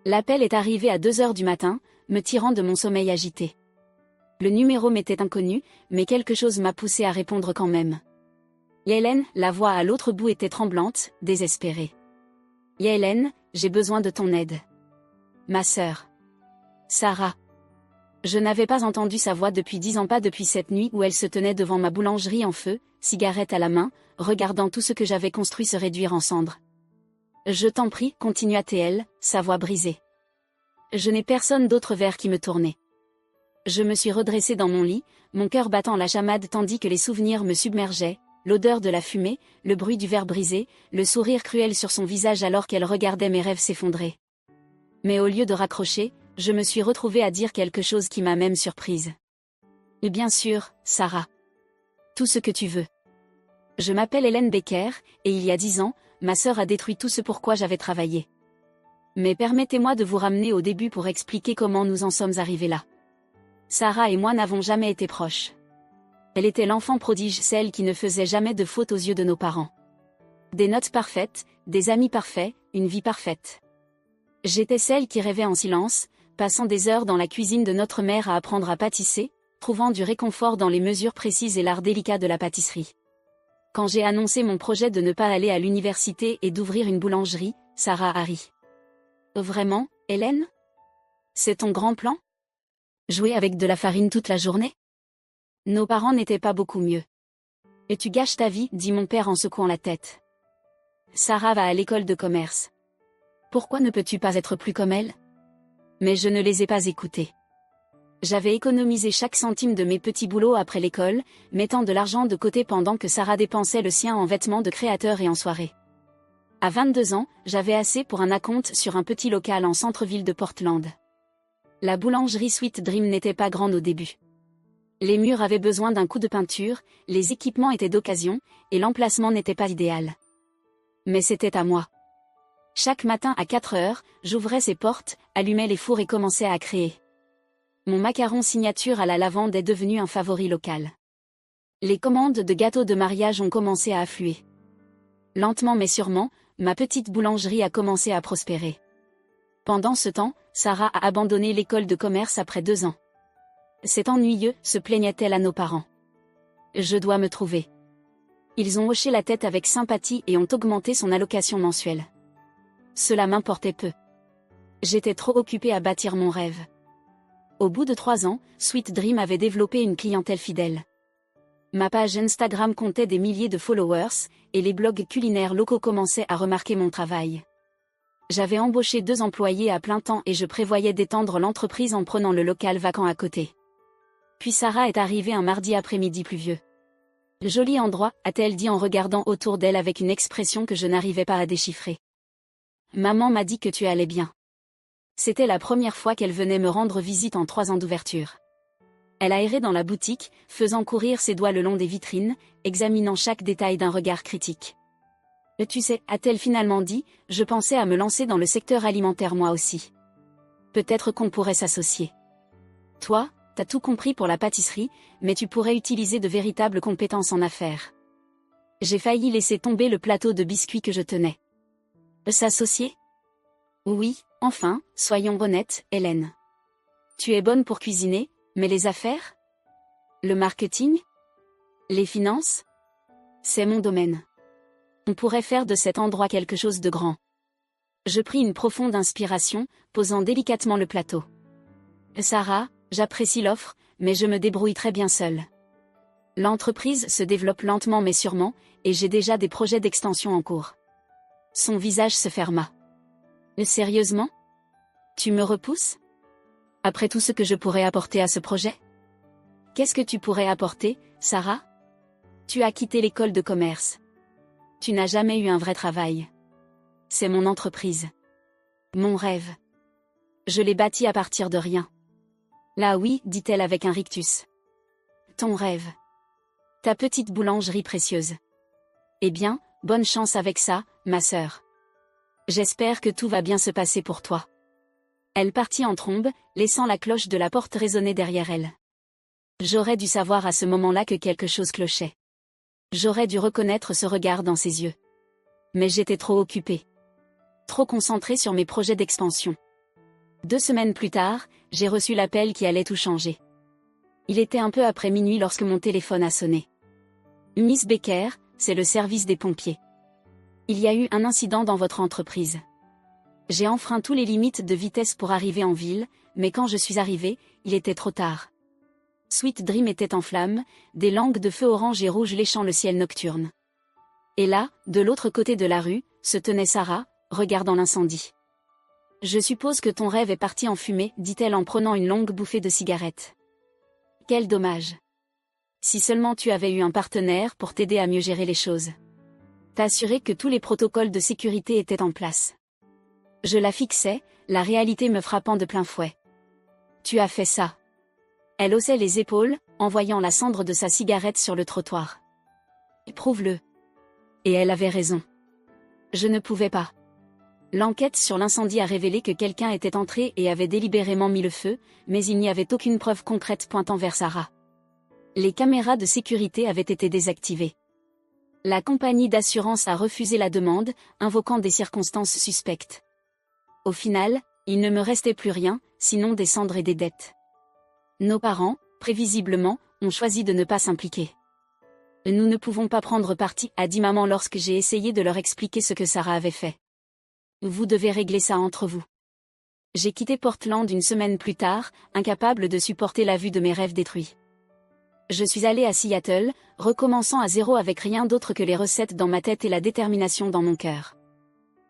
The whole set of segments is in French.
L'appel est arrivé à 2 heures du matin, me tirant de mon sommeil agité. Le numéro m'était inconnu, mais quelque chose m'a poussé à répondre quand même. Hélène, la voix à l'autre bout était tremblante, désespérée. Hélène, j'ai besoin de ton aide. Ma sœur. Sarah. Je n'avais pas entendu sa voix depuis 10 ans, pas depuis cette nuit où elle se tenait devant ma boulangerie en feu, cigarette à la main, regardant tout ce que j'avais construit se réduire en cendres. Je t'en prie, continua-t-elle, sa voix brisée. Je n'ai personne d'autre vers qui me tourner. Je me suis redressée dans mon lit, mon cœur battant la chamade tandis que les souvenirs me submergeaient, l'odeur de la fumée, le bruit du verre brisé, le sourire cruel sur son visage alors qu'elle regardait mes rêves s'effondrer. Mais au lieu de raccrocher, je me suis retrouvée à dire quelque chose qui m'a même surprise. Et bien sûr, Sarah. Tout ce que tu veux. Je m'appelle Hélène Becker, et il y a 10 ans, ma sœur a détruit tout ce pourquoi j'avais travaillé. Mais permettez-moi de vous ramener au début pour expliquer comment nous en sommes arrivés là. Sarah et moi n'avons jamais été proches. Elle était l'enfant prodige, celle qui ne faisait jamais de faute aux yeux de nos parents. Des notes parfaites, des amis parfaits, une vie parfaite. J'étais celle qui rêvait en silence, passant des heures dans la cuisine de notre mère à apprendre à pâtisser, trouvant du réconfort dans les mesures précises et l'art délicat de la pâtisserie. Quand j'ai annoncé mon projet de ne pas aller à l'université et d'ouvrir une boulangerie, Sarah a ri. Vraiment, Hélène? C'est ton grand plan? Jouer avec de la farine toute la journée? Nos parents n'étaient pas beaucoup mieux. Et tu gâches ta vie, dit mon père en secouant la tête. Sarah va à l'école de commerce. Pourquoi ne peux-tu pas être plus comme elle? Mais je ne les ai pas écoutés. J'avais économisé chaque centime de mes petits boulots après l'école, mettant de l'argent de côté pendant que Sarah dépensait le sien en vêtements de créateur et en soirée. À 22 ans, j'avais assez pour un acompte sur un petit local en centre-ville de Portland. La boulangerie Sweet Dream n'était pas grande au début. Les murs avaient besoin d'un coup de peinture, les équipements étaient d'occasion, et l'emplacement n'était pas idéal. Mais c'était à moi. Chaque matin à 4 heures, j'ouvrais ses portes, allumais les fours et commençais à créer. Mon macaron signature à la lavande est devenu un favori local. Les commandes de gâteaux de mariage ont commencé à affluer. Lentement mais sûrement, ma petite boulangerie a commencé à prospérer. Pendant ce temps, Sarah a abandonné l'école de commerce après 2 ans. C'est ennuyeux, se plaignait-elle à nos parents. Je dois me trouver. Ils ont hoché la tête avec sympathie et ont augmenté son allocation mensuelle. Cela m'importait peu. J'étais trop occupée à bâtir mon rêve. Au bout de 3 ans, Sweet Dream avait développé une clientèle fidèle. Ma page Instagram comptait des milliers de followers, et les blogs culinaires locaux commençaient à remarquer mon travail. J'avais embauché 2 employés à plein temps et je prévoyais d'étendre l'entreprise en prenant le local vacant à côté. Puis Sarah est arrivée un mardi après-midi pluvieux. Joli endroit, a-t-elle dit en regardant autour d'elle avec une expression que je n'arrivais pas à déchiffrer. Maman m'a dit que tu allais bien. C'était la première fois qu'elle venait me rendre visite en 3 ans d'ouverture. Elle a erré dans la boutique, faisant courir ses doigts le long des vitrines, examinant chaque détail d'un regard critique. Tu sais, a-t-elle finalement dit, je pensais à me lancer dans le secteur alimentaire moi aussi. Peut-être qu'on pourrait s'associer. Toi, t'as tout compris pour la pâtisserie, mais tu pourrais utiliser de véritables compétences en affaires. J'ai failli laisser tomber le plateau de biscuits que je tenais. S'associer? Oui, enfin, soyons honnêtes, Hélène. Tu es bonne pour cuisiner, mais les affaires? Le marketing? Les finances? C'est mon domaine. On pourrait faire de cet endroit quelque chose de grand. Je pris une profonde inspiration, posant délicatement le plateau. Sarah, j'apprécie l'offre, mais je me débrouille très bien seule. L'entreprise se développe lentement mais sûrement, et j'ai déjà des projets d'extension en cours. Son visage se ferma. Sérieusement? Tu me repousses? Après tout ce que je pourrais apporter à ce projet? Qu'est-ce que tu pourrais apporter, Sarah? Tu as quitté l'école de commerce. Tu n'as jamais eu un vrai travail. C'est mon entreprise. Mon rêve. Je l'ai bâti à partir de rien. Là oui, dit-elle avec un rictus. Ton rêve. Ta petite boulangerie précieuse. Eh bien, bonne chance avec ça, ma sœur. J'espère que tout va bien se passer pour toi. Elle partit en trombe, laissant la cloche de la porte résonner derrière elle. J'aurais dû savoir à ce moment-là que quelque chose clochait. J'aurais dû reconnaître ce regard dans ses yeux. Mais j'étais trop occupée. Trop concentrée sur mes projets d'expansion. 2 semaines plus tard, j'ai reçu l'appel qui allait tout changer. Il était un peu après minuit lorsque mon téléphone a sonné. Miss Baker, c'est le service des pompiers. Il y a eu un incident dans votre entreprise. J'ai enfreint tous les limites de vitesse pour arriver en ville, mais quand je suis arrivé, il était trop tard. Sweet Dream était en flammes, des langues de feu orange et rouge léchant le ciel nocturne. Et là, de l'autre côté de la rue, se tenait Sarah, regardant l'incendie. Je suppose que ton rêve est parti en fumée, dit-elle en prenant une longue bouffée de cigarette. Quel dommage. Si seulement tu avais eu un partenaire pour t'aider à mieux gérer les choses. T'assurer que tous les protocoles de sécurité étaient en place. Je la fixais, la réalité me frappant de plein fouet. Tu as fait ça. Elle haussait les épaules, en voyant la cendre de sa cigarette sur le trottoir. Prouve-le. Et elle avait raison. Je ne pouvais pas. L'enquête sur l'incendie a révélé que quelqu'un était entré et avait délibérément mis le feu, mais il n'y avait aucune preuve concrète pointant vers Sarah. Les caméras de sécurité avaient été désactivées. La compagnie d'assurance a refusé la demande, invoquant des circonstances suspectes. Au final, il ne me restait plus rien, sinon des cendres et des dettes. Nos parents, prévisiblement, ont choisi de ne pas s'impliquer. Nous ne pouvons pas prendre parti, a dit maman lorsque j'ai essayé de leur expliquer ce que Sarah avait fait. Vous devez régler ça entre vous. J'ai quitté Portland une semaine plus tard, incapable de supporter la vue de mes rêves détruits. Je suis allée à Seattle, recommençant à zéro avec rien d'autre que les recettes dans ma tête et la détermination dans mon cœur.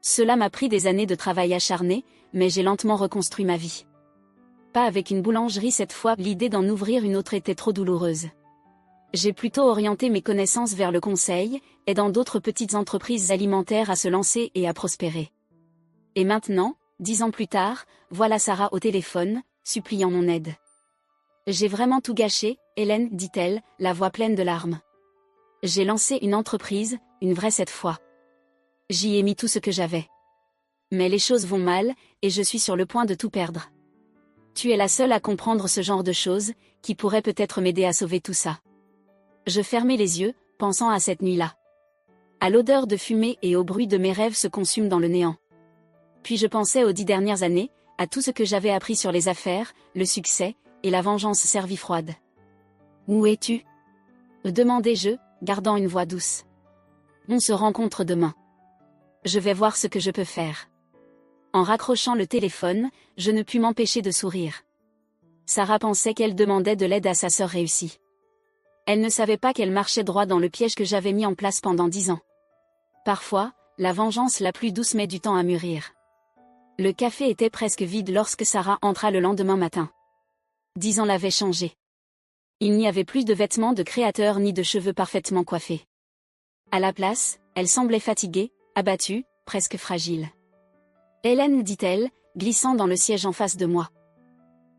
Cela m'a pris des années de travail acharné, mais j'ai lentement reconstruit ma vie. Pas avec une boulangerie cette fois, l'idée d'en ouvrir une autre était trop douloureuse. J'ai plutôt orienté mes connaissances vers le conseil, aidant d'autres petites entreprises alimentaires à se lancer et à prospérer. Et maintenant, 10 ans plus tard, voilà Sarah au téléphone, suppliant mon aide. J'ai vraiment tout gâché, Hélène, dit-elle, la voix pleine de larmes. J'ai lancé une entreprise, une vraie cette fois. J'y ai mis tout ce que j'avais. Mais les choses vont mal, et je suis sur le point de tout perdre. Tu es la seule à comprendre ce genre de choses, qui pourrait peut-être m'aider à sauver tout ça. Je fermais les yeux, pensant à cette nuit-là. À l'odeur de fumée et au bruit de mes rêves se consument dans le néant. Puis je pensais aux 10 dernières années, à tout ce que j'avais appris sur les affaires, le succès, et la vengeance servie froide. Où es-tu ? Demandai-je, gardant une voix douce. On se rencontre demain. Je vais voir ce que je peux faire. En raccrochant le téléphone, je ne pus m'empêcher de sourire. Sarah pensait qu'elle demandait de l'aide à sa sœur réussie. Elle ne savait pas qu'elle marchait droit dans le piège que j'avais mis en place pendant 10 ans. Parfois, la vengeance la plus douce met du temps à mûrir. Le café était presque vide lorsque Sarah entra le lendemain matin. 10 ans l'avaient changée. Il n'y avait plus de vêtements de créateur ni de cheveux parfaitement coiffés. À la place, elle semblait fatiguée, abattue, presque fragile. Hélène, dit-elle, glissant dans le siège en face de moi.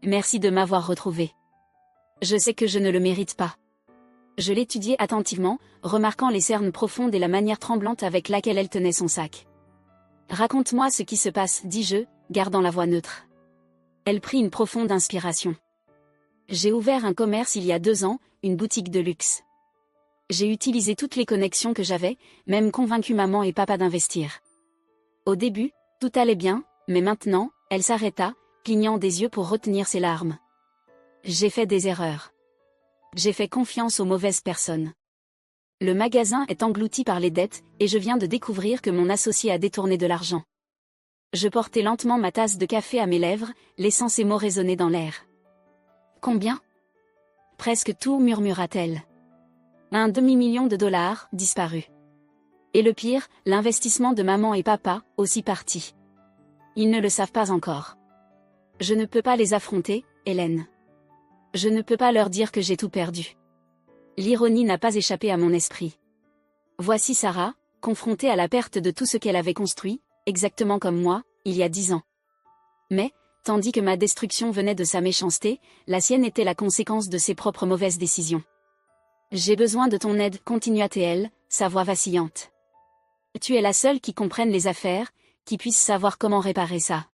Merci de m'avoir retrouvée. Je sais que je ne le mérite pas. Je l'étudiais attentivement, remarquant les cernes profondes et la manière tremblante avec laquelle elle tenait son sac. Raconte-moi ce qui se passe, dis-je, gardant la voix neutre. Elle prit une profonde inspiration. J'ai ouvert un commerce il y a 2 ans, une boutique de luxe. J'ai utilisé toutes les connexions que j'avais, même convaincu maman et papa d'investir. Au début, tout allait bien, mais maintenant, elle s'arrêta, clignant des yeux pour retenir ses larmes. J'ai fait des erreurs. J'ai fait confiance aux mauvaises personnes. Le magasin est englouti par les dettes, et je viens de découvrir que mon associé a détourné de l'argent. Je portais lentement ma tasse de café à mes lèvres, laissant ces mots résonner dans l'air. Combien ? Presque tout, murmura-t-elle. Un demi-million de dollars, disparu. Et le pire, l'investissement de maman et papa, aussi parti. Ils ne le savent pas encore. Je ne peux pas les affronter, Hélène. Je ne peux pas leur dire que j'ai tout perdu. L'ironie n'a pas échappé à mon esprit. Voici Sarah, confrontée à la perte de tout ce qu'elle avait construit, exactement comme moi, il y a 10 ans. Mais, tandis que ma destruction venait de sa méchanceté, la sienne était la conséquence de ses propres mauvaises décisions. J'ai besoin de ton aide, continua-t-elle, sa voix vacillante. Tu es la seule qui comprenne les affaires, qui puisse savoir comment réparer ça.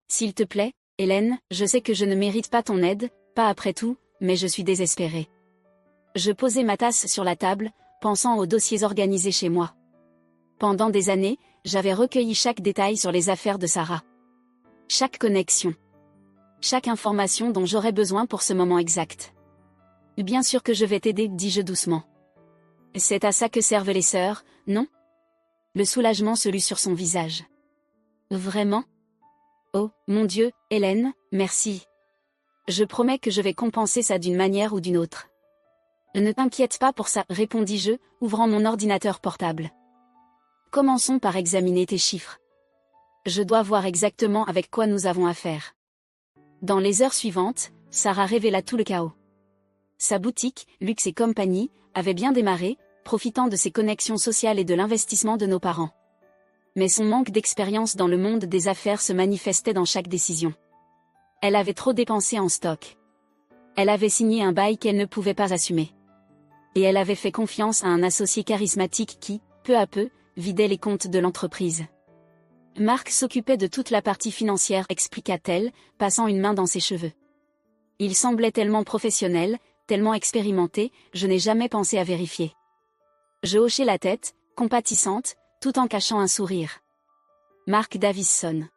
S'il te plaît, Hélène, je sais que je ne mérite pas ton aide, pas après tout, mais je suis désespérée. Je posai ma tasse sur la table, pensant aux dossiers organisés chez moi. Pendant des années, j'avais recueilli chaque détail sur les affaires de Sarah. Chaque connexion. Chaque information dont j'aurais besoin pour ce moment exact. Bien sûr que je vais t'aider, dis-je doucement. C'est à ça que servent les sœurs, non? Le soulagement se lut sur son visage. Vraiment? Oh, mon Dieu, Hélène, merci. Je promets que je vais compenser ça d'une manière ou d'une autre. Ne t'inquiète pas pour ça, répondis-je, ouvrant mon ordinateur portable. Commençons par examiner tes chiffres. Je dois voir exactement avec quoi nous avons affaire. Dans les heures suivantes, Sarah révéla tout le chaos. Sa boutique, Luxe et compagnie, avait bien démarré, profitant de ses connexions sociales et de l'investissement de nos parents. Mais son manque d'expérience dans le monde des affaires se manifestait dans chaque décision. Elle avait trop dépensé en stock. Elle avait signé un bail qu'elle ne pouvait pas assumer. Et elle avait fait confiance à un associé charismatique qui, peu à peu, vidait les comptes de l'entreprise. Marc s'occupait de toute la partie financière, expliqua-t-elle, passant une main dans ses cheveux. Il semblait tellement professionnel, tellement expérimenté, je n'ai jamais pensé à vérifier. Je hochai la tête, compatissante, tout en cachant un sourire. Marc Davison.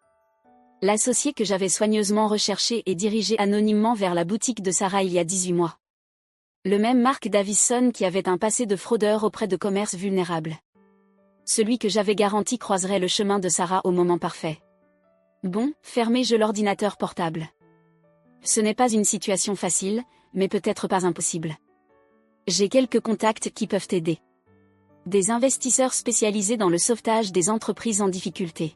L'associé que j'avais soigneusement recherché et dirigé anonymement vers la boutique de Sarah il y a 18 mois. Le même Marc Davison qui avait un passé de fraudeur auprès de commerces vulnérables. Celui que j'avais garanti croiserait le chemin de Sarah au moment parfait. Bon, fermai-je l'ordinateur portable. Ce n'est pas une situation facile, mais peut-être pas impossible. J'ai quelques contacts qui peuvent t'aider. Des investisseurs spécialisés dans le sauvetage des entreprises en difficulté.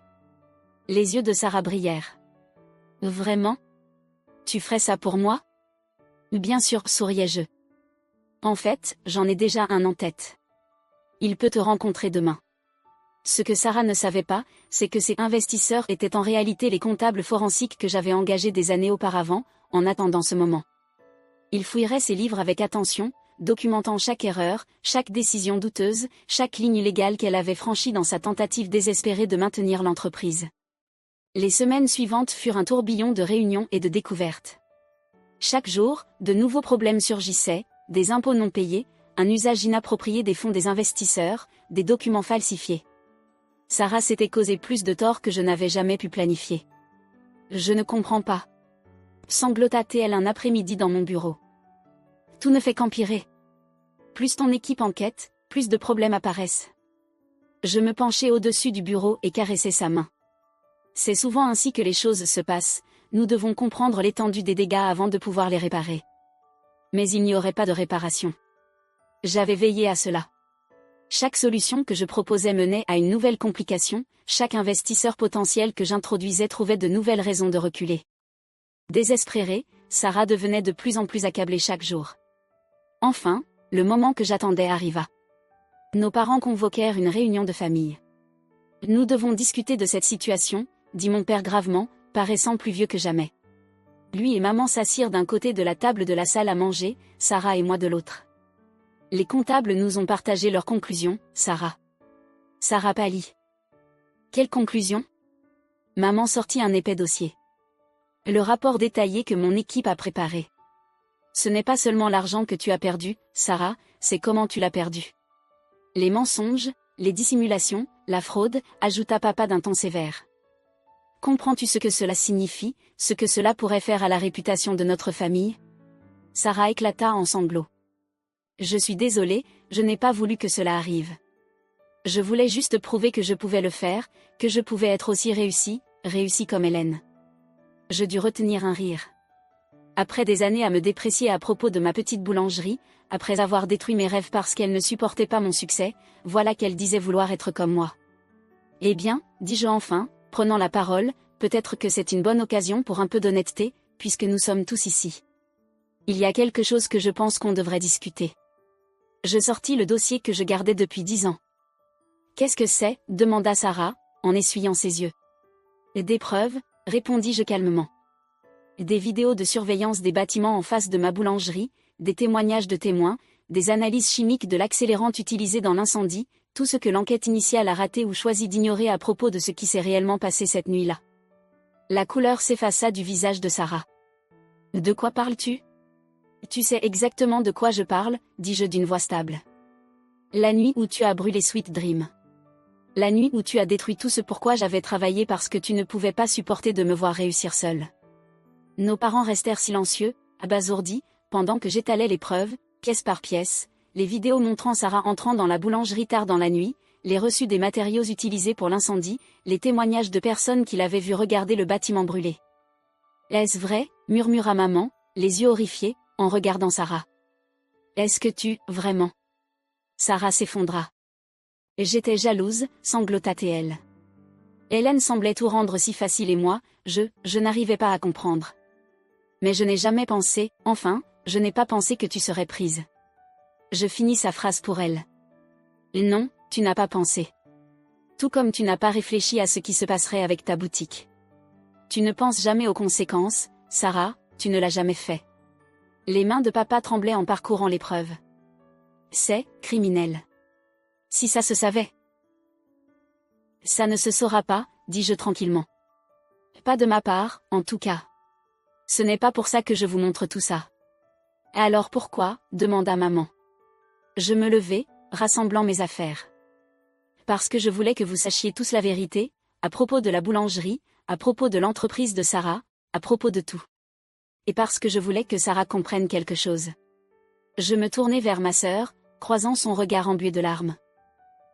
Les yeux de Sarah brillèrent. Vraiment? Tu ferais ça pour moi? Bien sûr, souriai-je. En fait, j'en ai déjà un en tête. Il peut te rencontrer demain. Ce que Sarah ne savait pas, c'est que ces investisseurs étaient en réalité les comptables forensiques que j'avais engagés des années auparavant, en attendant ce moment. Ils fouilleraient ses livres avec attention, documentant chaque erreur, chaque décision douteuse, chaque ligne légale qu'elle avait franchie dans sa tentative désespérée de maintenir l'entreprise. Les semaines suivantes furent un tourbillon de réunions et de découvertes. Chaque jour, de nouveaux problèmes surgissaient, des impôts non payés, un usage inapproprié des fonds des investisseurs, des documents falsifiés. Sarah s'était causé plus de tort que je n'avais jamais pu planifier. Je ne comprends pas. Sanglota-t-elle un après-midi dans mon bureau. Tout ne fait qu'empirer. Plus ton équipe enquête, plus de problèmes apparaissent. Je me penchai au-dessus du bureau et caressai sa main. C'est souvent ainsi que les choses se passent, nous devons comprendre l'étendue des dégâts avant de pouvoir les réparer. Mais il n'y aurait pas de réparation. J'avais veillé à cela. Chaque solution que je proposais menait à une nouvelle complication, chaque investisseur potentiel que j'introduisais trouvait de nouvelles raisons de reculer. Désespérée, Sarah devenait de plus en plus accablée chaque jour. Enfin, le moment que j'attendais arriva. Nos parents convoquèrent une réunion de famille. Nous devons discuter de cette situation, dit mon père gravement, paraissant plus vieux que jamais. Lui et maman s'assirent d'un côté de la table de la salle à manger, Sarah et moi de l'autre. Les comptables nous ont partagé leurs conclusions, Sarah. Sarah pâlit. Quelle conclusion? Maman sortit un épais dossier. Le rapport détaillé que mon équipe a préparé. Ce n'est pas seulement l'argent que tu as perdu, Sarah, c'est comment tu l'as perdu. Les mensonges, les dissimulations, la fraude, ajouta papa d'un ton sévère. Comprends-tu ce que cela signifie, ce que cela pourrait faire à la réputation de notre famille? Sarah éclata en sanglots. Je suis désolée, je n'ai pas voulu que cela arrive. Je voulais juste prouver que je pouvais le faire, que je pouvais être aussi réussie comme Hélène. Je dus retenir un rire. Après des années à me déprécier à propos de ma petite boulangerie, après avoir détruit mes rêves parce qu'elle ne supportait pas mon succès, voilà qu'elle disait vouloir être comme moi. Eh bien, dis-je enfin, prenant la parole, peut-être que c'est une bonne occasion pour un peu d'honnêteté, puisque nous sommes tous ici. Il y a quelque chose que je pense qu'on devrait discuter. Je sortis le dossier que je gardais depuis 10 ans. Qu'est-ce que c'est? Demanda Sarah, en essuyant ses yeux. Des preuves, répondis-je calmement. Des vidéos de surveillance des bâtiments en face de ma boulangerie, des témoignages de témoins, des analyses chimiques de l'accélérant utilisé dans l'incendie, tout ce que l'enquête initiale a raté ou choisi d'ignorer à propos de ce qui s'est réellement passé cette nuit-là. La couleur s'effaça du visage de Sarah. De quoi parles-tu? Tu sais exactement de quoi je parle, dis-je d'une voix stable. La nuit où tu as brûlé Sweet Dream. La nuit où tu as détruit tout ce pourquoi j'avais travaillé parce que tu ne pouvais pas supporter de me voir réussir seule. Nos parents restèrent silencieux, abasourdis, pendant que j'étalais les preuves, pièce par pièce, les vidéos montrant Sarah entrant dans la boulangerie tard dans la nuit, les reçus des matériaux utilisés pour l'incendie, les témoignages de personnes qui l'avaient vu regarder le bâtiment brûler. « Est-ce vrai ?» murmura maman, les yeux horrifiés, en regardant Sarah. « Est-ce que tu, vraiment ?» Sarah s'effondra. « J'étais jalouse, sanglota-t-elle. Hélène semblait tout rendre si facile et moi, je n'arrivais pas à comprendre. Mais je n'ai jamais pensé, enfin, je n'ai pas pensé que tu serais prise. » Je finis sa phrase pour elle. « Non, tu n'as pas pensé. Tout comme tu n'as pas réfléchi à ce qui se passerait avec ta boutique. Tu ne penses jamais aux conséquences, Sarah, tu ne l'as jamais fait. » Les mains de papa tremblaient en parcourant l'épreuve. « C'est criminel. Si ça se savait. » « Ça ne se saura pas, dis-je tranquillement. Pas de ma part, en tout cas. Ce n'est pas pour ça que je vous montre tout ça. »« Alors pourquoi ?» demanda maman. Je me levai, rassemblant mes affaires. « Parce que je voulais que vous sachiez tous la vérité, à propos de la boulangerie, à propos de l'entreprise de Sarah, à propos de tout. Et parce que je voulais que Sarah comprenne quelque chose. » Je me tournai vers ma sœur, croisant son regard embué de larmes.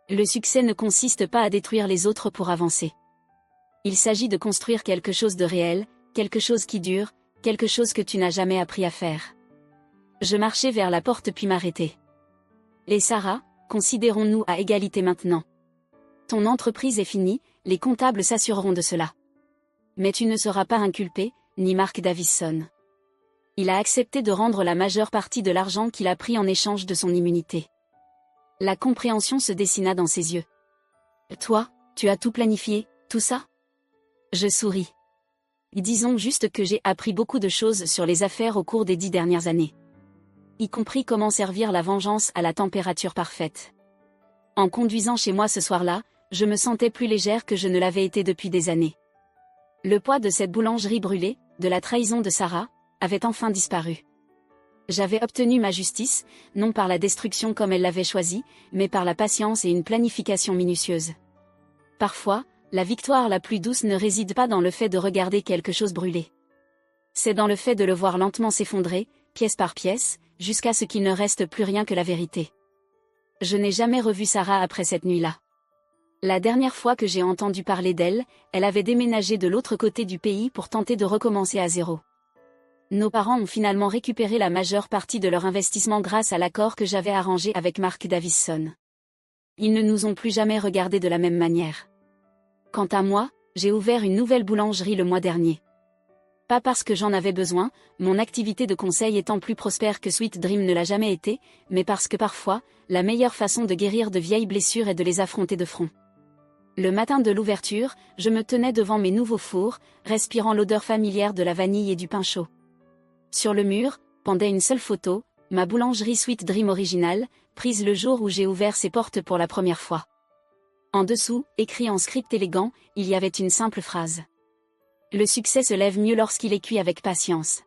Le succès ne consiste pas à détruire les autres pour avancer. Il s'agit de construire quelque chose de réel, quelque chose qui dure, quelque chose que tu n'as jamais appris à faire. Je marchai vers la porte puis m'arrêtai. Et Sarah, considérons-nous à égalité maintenant. Ton entreprise est finie, les comptables s'assureront de cela. Mais tu ne seras pas inculpé, ni Mark Davison. Il a accepté de rendre la majeure partie de l'argent qu'il a pris en échange de son immunité. La compréhension se dessina dans ses yeux. Toi, tu as tout planifié, tout ça ? Je souris. Disons juste que j'ai appris beaucoup de choses sur les affaires au cours des 10 dernières années. Y compris comment servir la vengeance à la température parfaite. En conduisant chez moi ce soir-là, je me sentais plus légère que je ne l'avais été depuis des années. Le poids de cette boulangerie brûlée, de la trahison de Sarah, avait enfin disparu. J'avais obtenu ma justice, non par la destruction comme elle l'avait choisi, mais par la patience et une planification minutieuse. Parfois, la victoire la plus douce ne réside pas dans le fait de regarder quelque chose brûler. C'est dans le fait de le voir lentement s'effondrer, pièce par pièce, jusqu'à ce qu'il ne reste plus rien que la vérité. Je n'ai jamais revu Sarah après cette nuit-là. La dernière fois que j'ai entendu parler d'elle, elle avait déménagé de l'autre côté du pays pour tenter de recommencer à zéro. Nos parents ont finalement récupéré la majeure partie de leur investissement grâce à l'accord que j'avais arrangé avec Mark Davison. Ils ne nous ont plus jamais regardés de la même manière. Quant à moi, j'ai ouvert une nouvelle boulangerie le mois dernier. Pas parce que j'en avais besoin, mon activité de conseil étant plus prospère que Sweet Dream ne l'a jamais été, mais parce que parfois, la meilleure façon de guérir de vieilles blessures est de les affronter de front. Le matin de l'ouverture, je me tenais devant mes nouveaux fours, respirant l'odeur familière de la vanille et du pain chaud. Sur le mur, pendait une seule photo, ma boulangerie Sweet Dream originale, prise le jour où j'ai ouvert ses portes pour la première fois. En dessous, écrit en script élégant, il y avait une simple phrase. Le succès se lève mieux lorsqu'il est cuit avec patience.